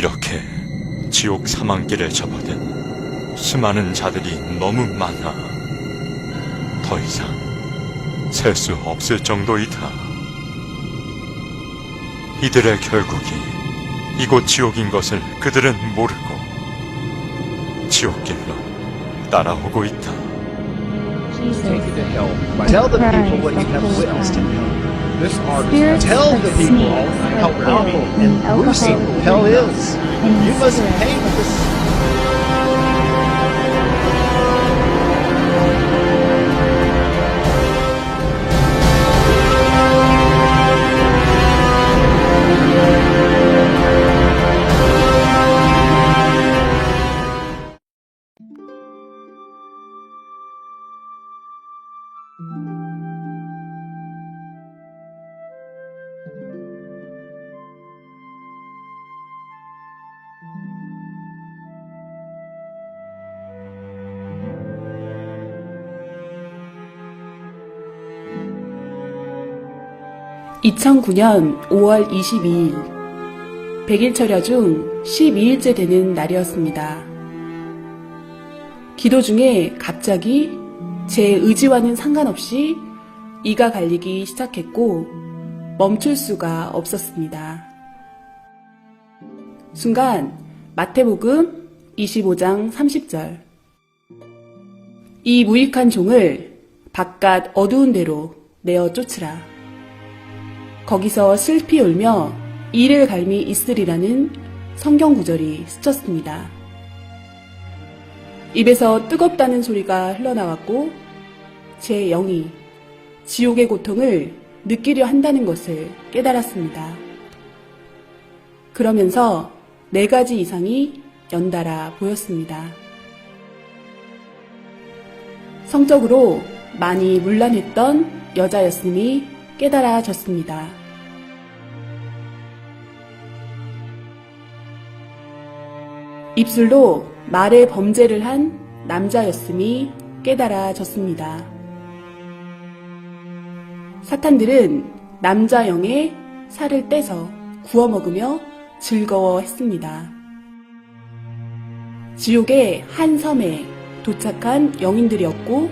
이렇게 지옥 사망길에 접어든 수많은 자들이 너무 많아 더 이상 셀 수 없을 정도이다. 이들의 결국이 이곳 지옥인 것을 그들은 모르고 지옥길로 따라오고 있다. Take it to hell. Tell the people what you have witnessed in hell. This artist, tell the people how awful and gruesome hell is. You must pay for this. (2009년 5월 22일) 100일 철야 중 12일째 되는 날이었습니다. 기도 중에 갑자기 제 의지와는 상관없이 이가 갈리기 시작했고 멈출 수가 없었습니다. 순간 마태복음 25장 30절 이 무익한 종을 바깥 어두운 데로 내어 쫓으라. 거기서 슬피 울며 이를 갈미 있으리라는 성경 구절이 스쳤습니다. 입에서 뜨겁다는 소리가 흘러나왔고 제 영이 지옥의 고통을 느끼려 한다는 것을 깨달았습니다. 그러면서 4가지 이상이 연달아 보였습니다. 성적으로 많이 문란했던 여자였음이 깨달아졌습니다. 입술로 말의 범죄를 한 남자였음이 깨달아졌습니다. 사탄들은 남자 영의 살을 떼서 구워 먹으며 즐거워했습니다. 지옥의 한 섬에 도착한 영인들이었고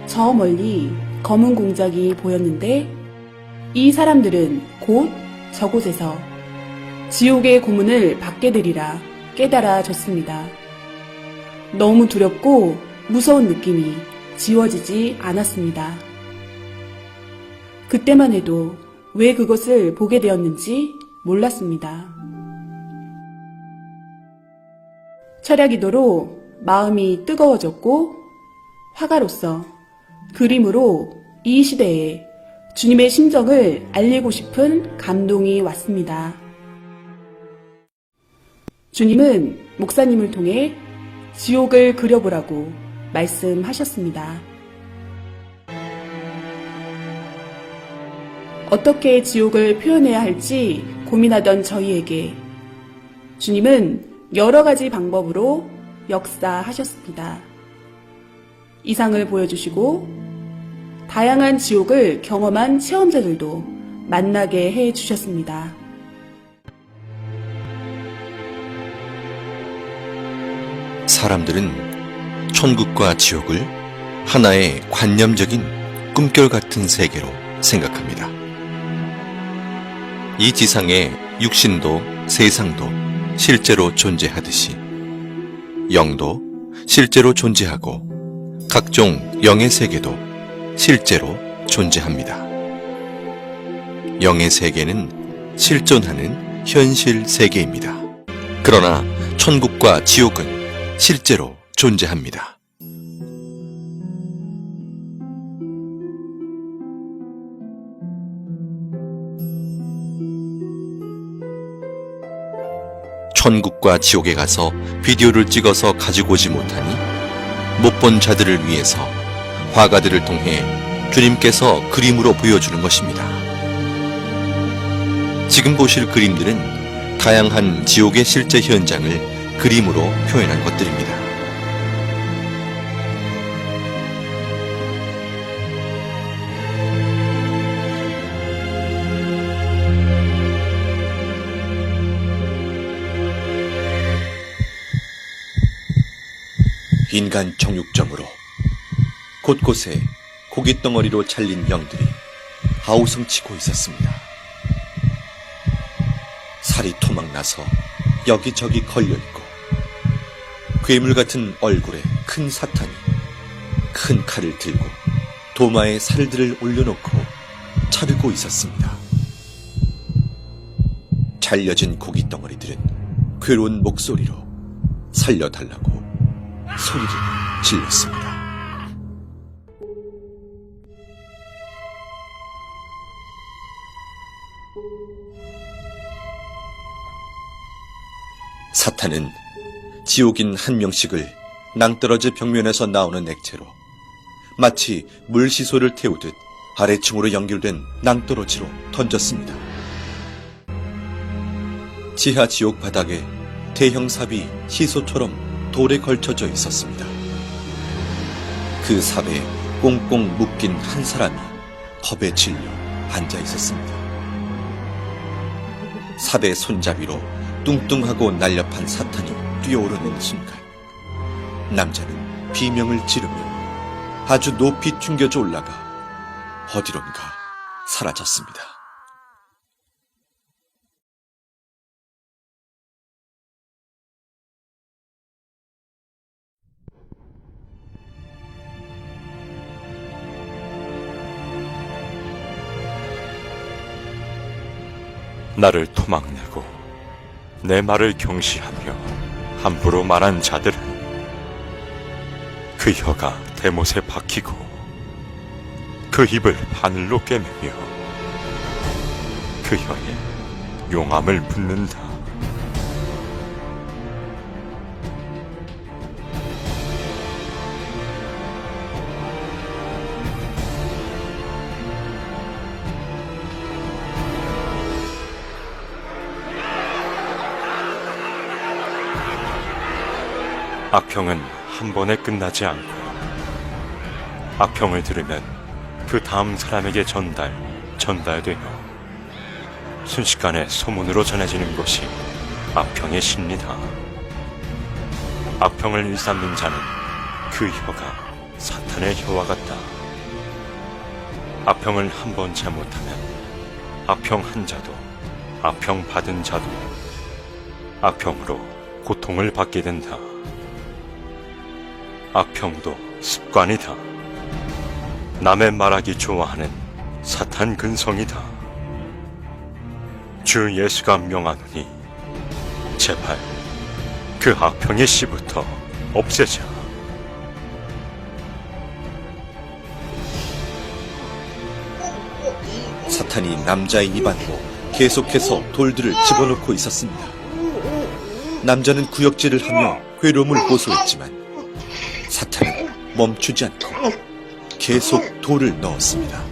저 멀리 검은 공작이 보였는데 이 사람들은 곧 저곳에서 지옥의 고문을 받게 되리라 깨달아졌습니다. 너무 두렵고 무서운 느낌이 지워지지 않았습니다. 그때만 해도 왜 그것을 보게 되었는지 몰랐습니다. 철야기도로 마음이 뜨거워졌고 화가로서 그림으로 이 시대에 주님의 심정을 알리고 싶은 감동이 왔습니다. 주님은 목사님을 통해 지옥을 그려보라고 말씀하셨습니다. 어떻게 지옥을 표현해야 할지 고민하던 저희에게 주님은 여러 가지 방법으로 역사하셨습니다. 이상을 보여주시고 다양한 지옥을 경험한 체험자들도 만나게 해주셨습니다. 사람들은 천국과 지옥을 하나의 관념적인 꿈결 같은 세계로 생각합니다. 이 지상의 육신도 세상도 실제로 존재하듯이 영도 실제로 존재하고 각종 영의 세계도 실제로 존재합니다. 영의 세계는 실존하는 현실 세계입니다. 그러나 천국과 지옥은 실제로 존재합니다. 천국과 지옥에 가서 비디오를 찍어서 가지고 오지 못하니 못 본 자들을 위해서 화가들을 통해 주님께서 그림으로 보여주는 것입니다. 지금 보실 그림들은 다양한 지옥의 실제 현장을 그림으로 표현한 것들입니다. 인간 정육점으로 곳곳에 고깃덩어리로 잘린 영들이 아우성치고 있었습니다. 살이 토막나서 여기저기 걸려있고 괴물 같은 얼굴에 큰 사탄이 큰 칼을 들고 도마에 살들을 올려놓고 자르고 있었습니다. 잘려진 고깃덩어리들은 괴로운 목소리로 살려달라고 소리를 질렀습니다. 사탄은 지옥인 한 명씩을 낭떠러지 벽면에서 나오는 액체로 마치 물시소를 태우듯 아래층으로 연결된 낭떠러지로 던졌습니다. 지하 지옥 바닥에 대형 삽이 시소처럼 돌에 걸쳐져 있었습니다. 그 삽에 꽁꽁 묶인 한 사람이 겁에 질려 앉아 있었습니다. 삽의 손잡이로 뚱뚱하고 날렵한 사탄이 뛰어오르는 순간 남자는 비명을 지르며 아주 높이 튕겨져 올라가 어디론가 사라졌습니다. 나를 토막내고 내 말을 경시하며 함부로 말한 자들은 그 혀가 대못에 박히고 그 입을 바늘로 꿰매며 그 혀에 용암을 붓는다. 악평은 한 번에 끝나지 않고 악평을 들으면 그 다음 사람에게 전달되어 순식간에 소문으로 전해지는 것이 악평의 신리다. 악평을 일삼는 자는 그 혀가 사탄의 혀와 같다. 악평을 한 번 잘못하면 악평 환자도 악평 받은 자도 악평으로 고통을 받게 된다. 악평도 습관이다. 남의 말하기 좋아하는 사탄 근성이다. 주 예수가 명하노니 제발 그 악평의 씨부터 없애자. 사탄이 남자의 입안으로 계속해서 돌들을 집어넣고 있었습니다. 남자는 구역질을 하며 괴로움을 호소했지만 사탄은 멈추지 않고 계속 돌을 넣었습니다.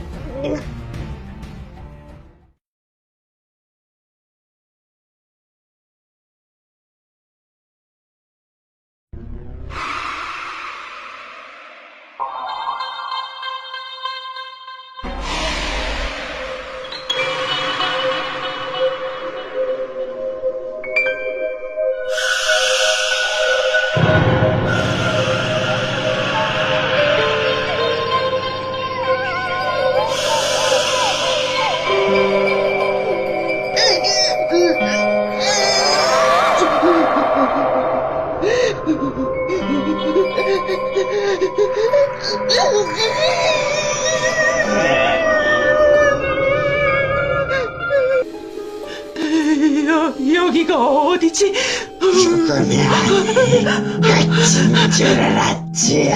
여기가 어디지? 죽으면 끝인 줄 알았지.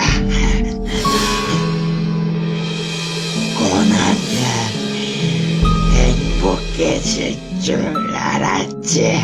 고난은 행복해질 줄 알았지.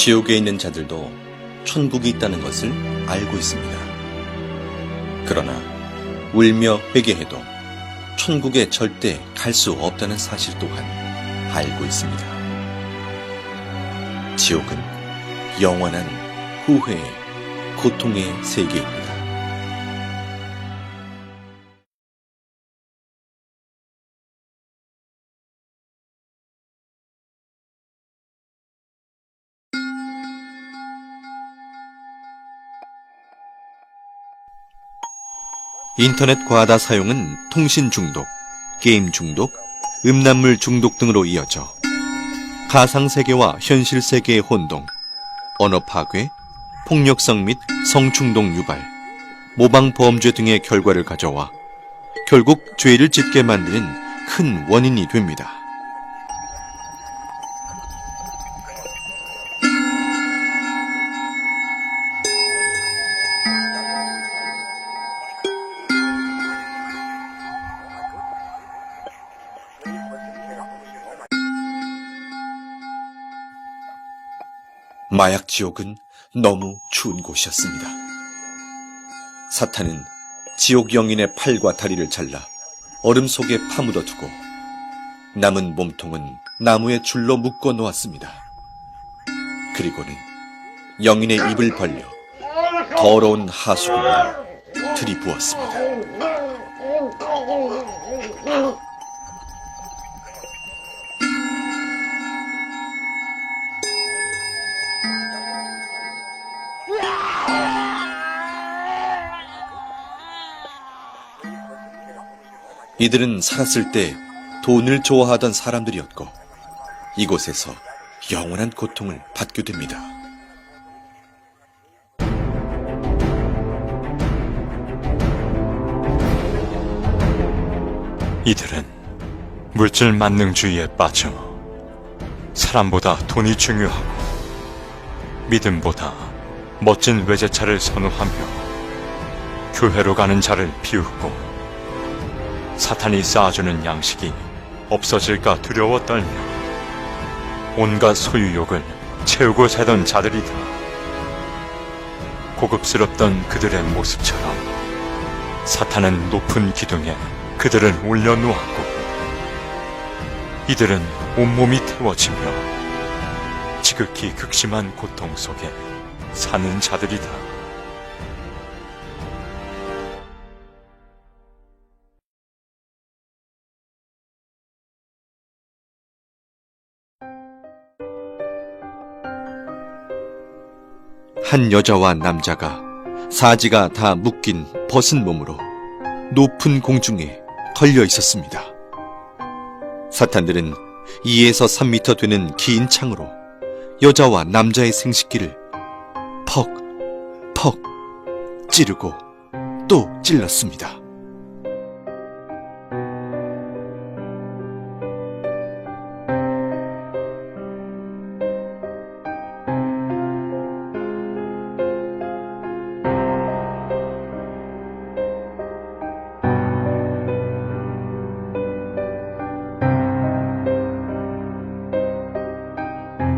지옥에 있는 자들도 천국이 있다는 것을 알고 있습니다. 그러나 울며 회개해도 천국에 절대 갈 수 없다는 사실 또한 알고 있습니다. 지옥은 영원한 후회의 고통의 세계입니다. 인터넷 과다 사용은 통신 중독, 게임 중독, 음란물 중독 등으로 이어져 가상세계와 현실세계의 혼동, 언어 파괴, 폭력성 및 성충동 유발, 모방 범죄 등의 결과를 가져와 결국 죄를 짓게 만드는 큰 원인이 됩니다. 마약 지옥은 너무 추운 곳이었습니다. 사탄은 지옥 영인의 팔과 다리를 잘라 얼음 속에 파묻어 두고 남은 몸통은 나무에 줄로 묶어 놓았습니다. 그리고는 영인의 입을 벌려 더러운 하수구를 들이부었습니다. 이들은 살았을 때 돈을 좋아하던 사람들이었고 이곳에서 영원한 고통을 받게 됩니다. 이들은 물질 만능주의에 빠져 사람보다 돈이 중요하고 믿음보다 멋진 외제차를 선호하며 교회로 가는 자를 비웃고 사탄이 쌓아주는 양식이 없어질까 두려워 떨며 온갖 소유욕을 채우고 살던 자들이다. 고급스럽던 그들의 모습처럼 사탄은 높은 기둥에 그들을 올려놓았고 이들은 온몸이 태워지며 지극히 극심한 고통 속에 사는 자들이다. 한 여자와 남자가 사지가 다 묶인 벗은 몸으로 높은 공중에 걸려 있었습니다. 사탄들은 2에서 3미터 되는 긴 창으로 여자와 남자의 생식기를 퍽, 퍽 찌르고 또 찔렀습니다.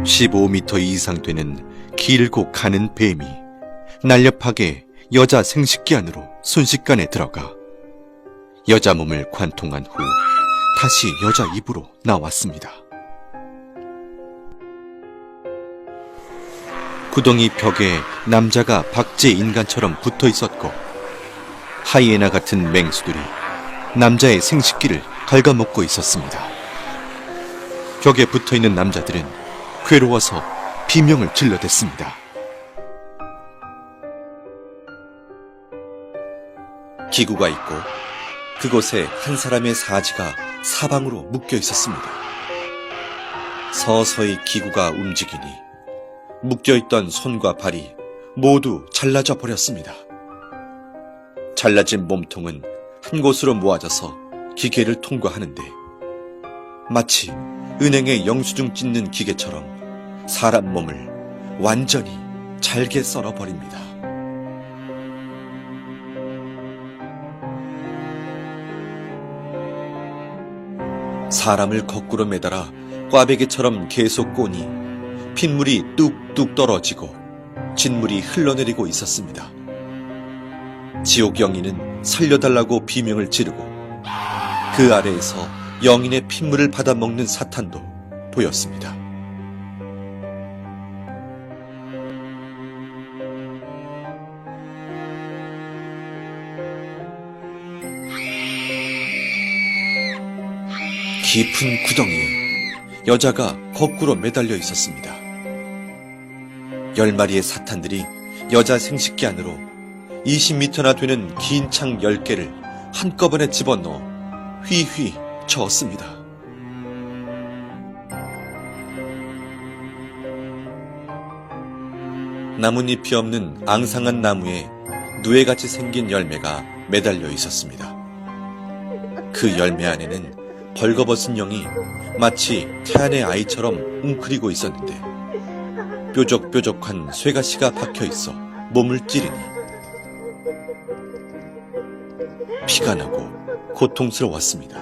(15m) 이상 되는 길고 가는 뱀이 날렵하게 여자 생식기 안으로 순식간에 들어가 여자 몸을 관통한 후 다시 여자 입으로 나왔습니다. 구덩이 벽에 남자가 박제 인간처럼 붙어 있었고 하이에나 같은 맹수들이 남자의 생식기를 갉아먹고 있었습니다. 벽에 붙어 있는 남자들은 괴로워서 비명을 질러댔습니다. 기구가 있고 그곳에 한 사람의 사지가 사방으로 묶여 있었습니다. 서서히 기구가 움직이니 묶여있던 손과 발이 모두 잘라져 버렸습니다. 잘라진 몸통은 한 곳으로 모아져서 기계를 통과하는데 마치 은행에 영수증 찢는 기계처럼 사람 몸을 완전히 잘게 썰어버립니다. 사람을 거꾸로 매달아 꽈배기처럼 계속 꼬니 핏물이 뚝뚝 떨어지고 진물이 흘러내리고 있었습니다. 지옥 영인은 살려달라고 비명을 지르고 그 아래에서 영인의 핏물을 받아먹는 사탄도 보였습니다. 깊은 구덩이에 여자가 거꾸로 매달려 있었습니다. 10마리의 사탄들이 여자 생식기 안으로 20m나 되는 긴 창 10개를 한꺼번에 집어넣어 휘휘 저었습니다. 나뭇잎이 없는 앙상한 나무에 누에같이 생긴 열매가 매달려 있었습니다. 그 열매 안에는 벌거벗은 영이 마치 태안의 아이처럼 웅크리고 있었는데 뾰족뾰족한 쇠가시가 박혀 있어 몸을 찌르니 피가 나고 고통스러웠습니다.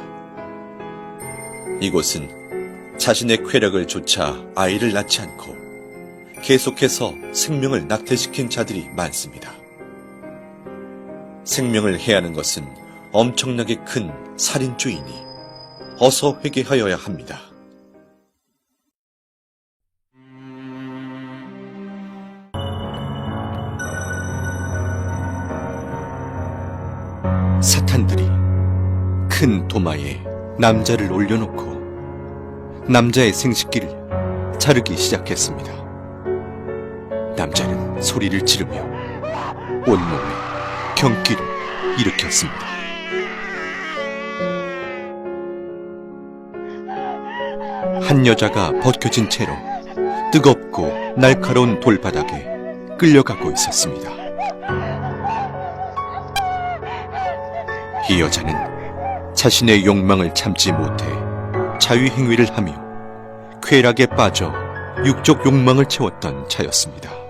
이곳은 자신의 쾌락을 조차 아이를 낳지 않고 계속해서 생명을 낙태시킨 자들이 많습니다. 생명을 해하는 것은 엄청나게 큰 살인죄이니 어서 회개하여야 합니다. 사탄들이 큰 도마에 남자를 올려놓고 남자의 생식기를 자르기 시작했습니다. 남자는 소리를 지르며 온몸에 경기를 일으켰습니다. 한 여자가 벗겨진 채로 뜨겁고 날카로운 돌바닥에 끌려가고 있었습니다. 이 여자는 자신의 욕망을 참지 못해 자위행위를 하며 쾌락에 빠져 육적 욕망을 채웠던 자였습니다.